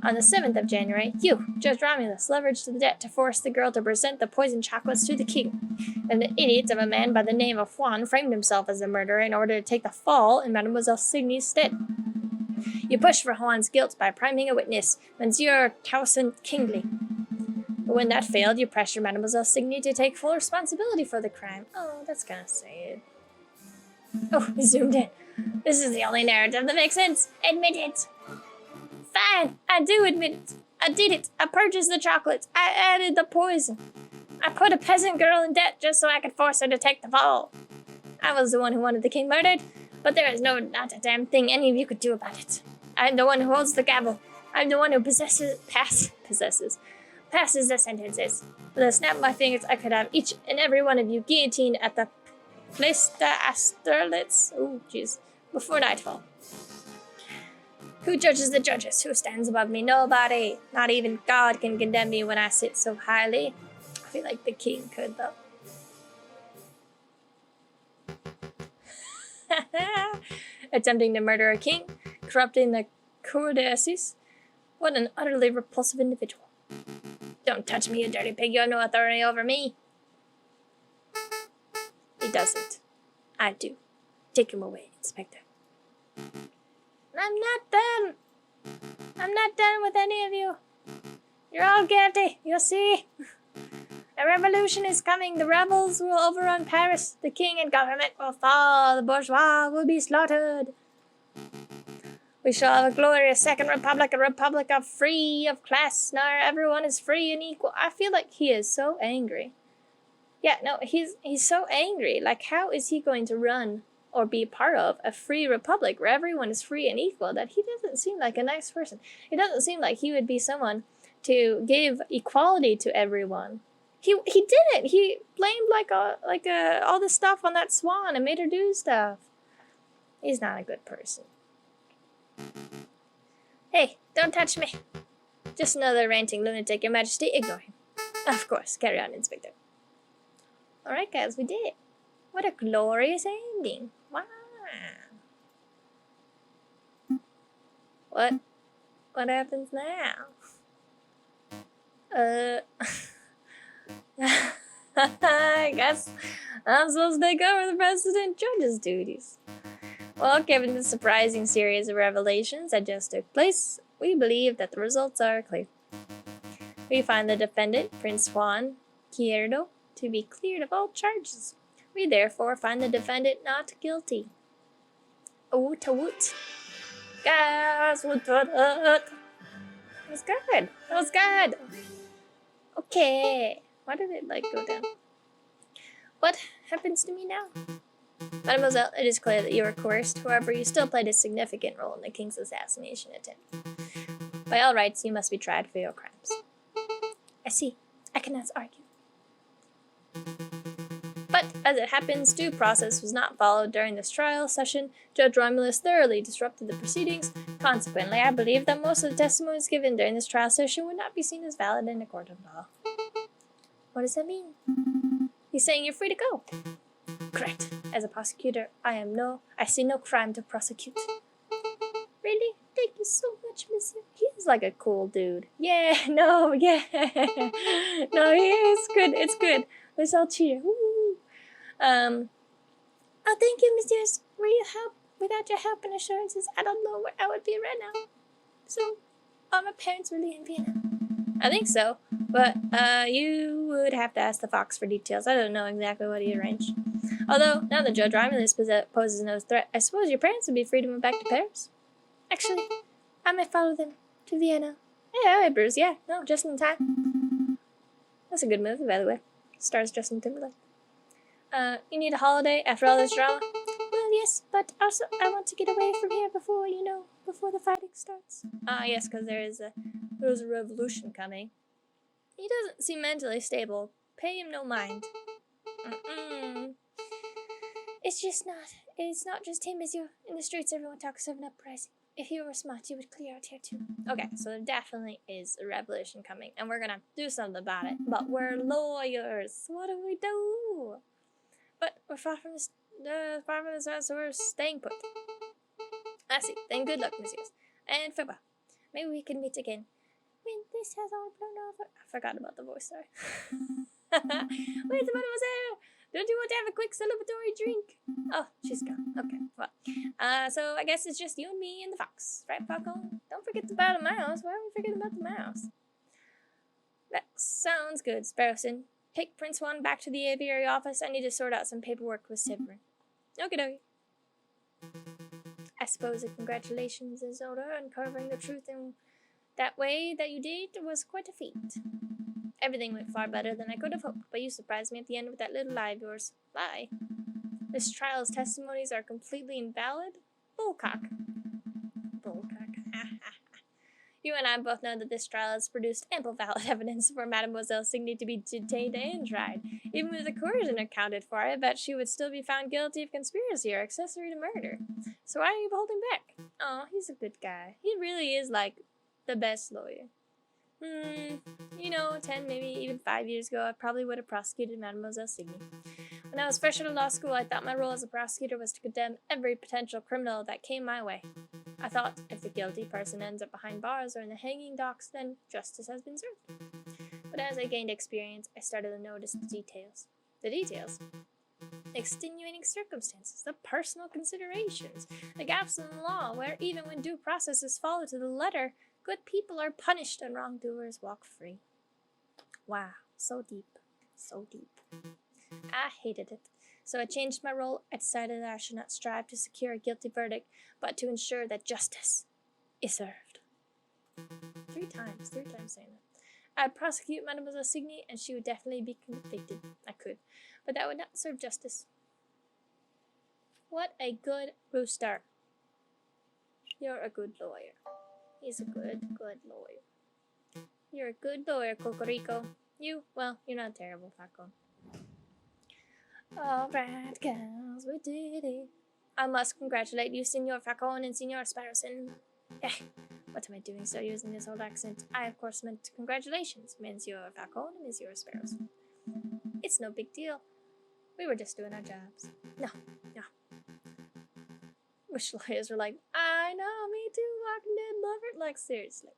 On the 7th of January, you, Judge Romulus, leveraged the debt to force the girl to present the poisoned chocolates to the king. And the idiot of a man by the name of Juan framed himself as the murderer in order to take the fall in Mademoiselle Signy's stead. You pushed for Juan's guilt by priming a witness, Monsieur Towson Kingley. But when that failed, you pressured Mademoiselle Signy to take full responsibility for the crime. Oh, that's kind of sad. Oh, we zoomed in. This is the only narrative that makes sense. Admit it. Fine, I do admit it. I did it. I purchased the chocolates. I added the poison. I put a peasant girl in debt just so I could force her to take the fall. I was the one who wanted the king murdered. But there is not a damn thing any of you could do about it. I'm the one who holds the gavel. I'm the one who passes the sentences. With a snap of my fingers, I could have each and every one of you guillotined at the Place de Austerlitz. Oh, jeez. Before nightfall. Who judges the judges? Who stands above me? Nobody. Not even God can condemn me when I sit so highly. I feel like the king could, though. Attempting to murder a king, corrupting the cour d'assises. What an utterly repulsive individual. Don't touch me, you dirty pig. You have no authority over me. He doesn't. I do. Take him away, Inspector. I'm not done. I'm not done with any of you. You're all guilty, you'll see. A revolution is coming. The rebels will overrun Paris. The king and government will fall. The bourgeois will be slaughtered. We shall have a glorious second republic, a republic of free of class. Now everyone is free and equal. I feel like he is so angry. Yeah, no, he's so angry. Like, how is he going to run or be part of a free republic where everyone is free and equal? That he doesn't seem like a nice person. It doesn't seem like he would be someone to give equality to everyone. He didn't. He blamed all this stuff on that swan and made her do stuff. He's not a good person. Hey, don't touch me. Just another ranting lunatic, Your Majesty. Ignore him. Of course. Carry on, Inspector. Alright, guys, we did it. What a glorious ending. Wow. What happens now? I guess I'm supposed to take over the President Judge's duties. Well, given the surprising series of revelations that just took place, we believe that the results are clear. We find the defendant, Prince Juan Quierdo, to be cleared of all charges. We therefore find the defendant not guilty. Woot woot. Guys, woot woot. That was good. That was good. Okay. Why did it go down? What happens to me now? Mademoiselle, it is clear that you were coerced. However, you still played a significant role in the king's assassination attempt. By all rights, you must be tried for your crimes. I see. I cannot argue. But, as it happens, due process was not followed during this trial session. Judge Romulus thoroughly disrupted the proceedings. Consequently, I believe that most of the testimonies given during this trial session would not be seen as valid in a court of law. What does that mean? He's saying you're free to go. Correct. As a prosecutor, I see no crime to prosecute. Really? Thank you so much, monsieur. He's like a cool dude. Yeah, no, yeah. No, he is good. It's good. Let's all cheer. Woo. Oh, thank you, messieurs. Without your help and assurances, I don't know where I would be right now. So, are my parents really in Vienna? I think so, but you would have to ask the fox for details. I don't know exactly what he arranged. Although, now that Judge Romulus poses no threat, I suppose your parents would be free to move back to Paris. Actually, I might follow them to Vienna. Hey, Bruce, yeah. No, just in time. That's a good movie, by the way. Stars Justin Timberlake. You need a holiday after all this drama? Well, yes, but also I want to get away from here before the fighting starts. Yes, because there's a revolution coming. He doesn't seem mentally stable. Pay him no mind. It's not just him, is you? In the streets, everyone talks of an uprising. If you were smart, you would clear out here too. Okay, so there definitely is a revolution coming, and we're gonna do something about it. But we're lawyers. What do we do? But we're far from this, so we're staying put. I see. Then good luck, messieurs. And farewell. Maybe we can meet again when this has all blown over. I forgot about the voice, sorry. Wait, mademoiselle! Don't you want to have a quick celebratory drink? Oh, she's gone. Okay, well. So I guess it's just you and me and the fox. Right, Falcon? Don't forget about the mouse. Why are we forgetting about the mouse? That sounds good, Sparrowson. Take Prince Juan back to the aviary office. I need to sort out some paperwork with Severin. Okie dokie. I suppose a congratulations, Isolde, on uncovering the truth in that way that you did was quite a feat. Everything went far better than I could have hoped, but you surprised me at the end with that little lie of yours. Lie? This trial's testimonies are completely invalid? Bullcock. Bullcock. You and I both know that this trial has produced ample valid evidence for Mademoiselle Signy to be detained and tried. Even with the coercion accounted for, I bet she would still be found guilty of conspiracy or accessory to murder. So why are you holding back? Oh, he's a good guy. He really is, like, the best lawyer. 10, maybe even 5 years ago, I probably would have prosecuted Mademoiselle Signy. When I was fresh out of law school, I thought my role as a prosecutor was to condemn every potential criminal that came my way. I thought if the guilty person ends up behind bars or in the hanging docks, then justice has been served. But as I gained experience, I started to notice the details. The details? Extenuating circumstances, the personal considerations, the gaps in the law where even when due process is followed to the letter, good people are punished and wrongdoers walk free. Wow, so deep, so deep. I hated it. So I changed my role. I decided that I should not strive to secure a guilty verdict, but to ensure that justice is served. Three times saying that. I'd prosecute Mademoiselle Signy, and she would definitely be convicted. I could, but that would not serve justice. What a good rooster. You're a good lawyer. He's a good lawyer. You're a good lawyer, Cocorico. You're not terrible, Falcon. Alright, girls, we did it. I must congratulate you, Signor Falcon and Signor Sparrowson. What am I doing still using this old accent? I, of course, meant congratulations, Monsieur Falcon and Monsieur Sparrowson. It's no big deal. We were just doing our jobs. No. Wish lawyers were like, I know, me too, Walking Dead lover. Like, seriously.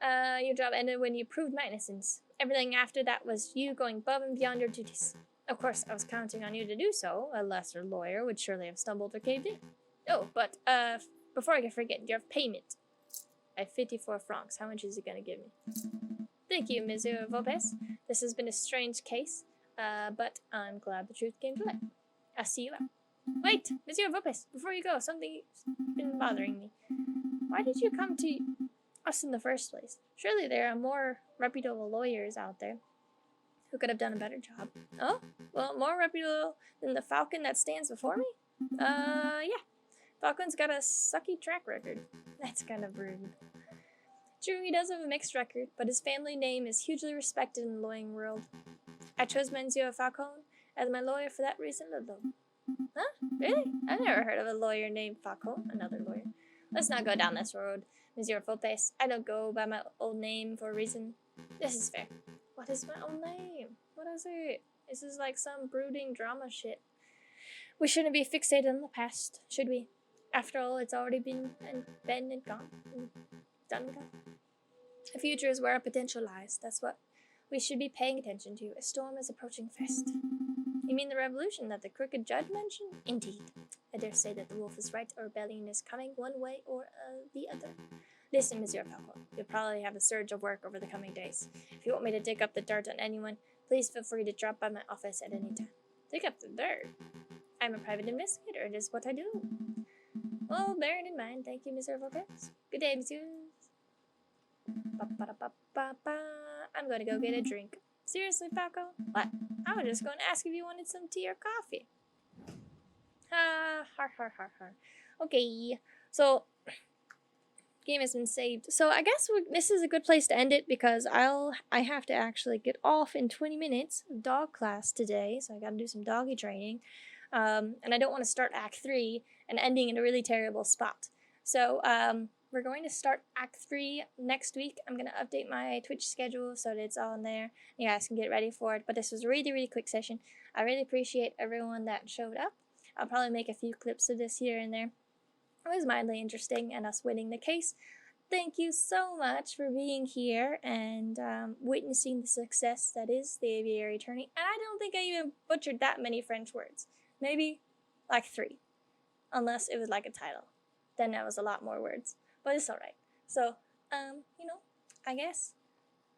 Your job ended when you proved my innocence. Everything after that was you going above and beyond your duties. Of course, I was counting on you to do so. A lesser lawyer would surely have stumbled or caved in. Oh, but, before I can forget, your payment. I have 54 francs. How much is he going to give me? Thank you, Monsieur Vopes. This has been a strange case, but I'm glad the truth came to light. I'll see you out. Wait, Monsieur Vopes, before you go, something's been bothering me. Why did you come to us in the first place? Surely there are more reputable lawyers out there who could have done a better job. Oh? Well, more reputable than the Falcon that stands before me? Yeah. Falcon's got a sucky track record. That's kind of rude. True, he does have a mixed record, but his family name is hugely respected in the lawyering world. I chose Monsieur Falcon as my lawyer for that reason alone. Huh? Really? I've never heard of a lawyer named Falcon, another lawyer. Let's not go down this road, Monsieur Vopes. I don't go by my old name for a reason. This is fair. What is my old name? What is it? This is like some brooding drama shit. We shouldn't be fixated on the past, should we? After all, it's already been and gone. And done and gone. The future is where our potential lies. That's what we should be paying attention to. A storm is approaching fast. You mean the revolution that the crooked judge mentioned? Indeed. I dare say that the wolf is right. A rebellion is coming one way or the other. Listen, Monsieur Falcon, you'll probably have a surge of work over the coming days. If you want me to dig up the dirt on anyone, please feel free to drop by my office at any time. Dig up the dirt? I'm a private investigator. It is what I do. Well, bear it in mind. Thank you, Monsieur Vopes. Good day, Monsieur. I'm going to go get a drink. Seriously, Falco? What? I was just going to ask if you wanted some tea or coffee. Har. Okay, so game has been saved. So I guess this is a good place to end it because I have to actually get off in 20 minutes of dog class today, so I got to do some doggy training. And I don't want to start Act 3 and ending in a really terrible spot. So we're going to start Act 3 next week. I'm going to update my Twitch schedule so that it's all in there. You guys can get ready for it. But this was a really, really quick session. I really appreciate everyone that showed up. I'll probably make a few clips of this here and there. It was mildly interesting and us winning the case. Thank you so much for being here and witnessing the success that is the Aviary Attorney. And I don't think I even butchered that many French words. Maybe like 3. Unless it was like a title. Then that was a lot more words. But it's alright. So, I guess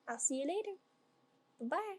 I'll see you later. Bye-bye.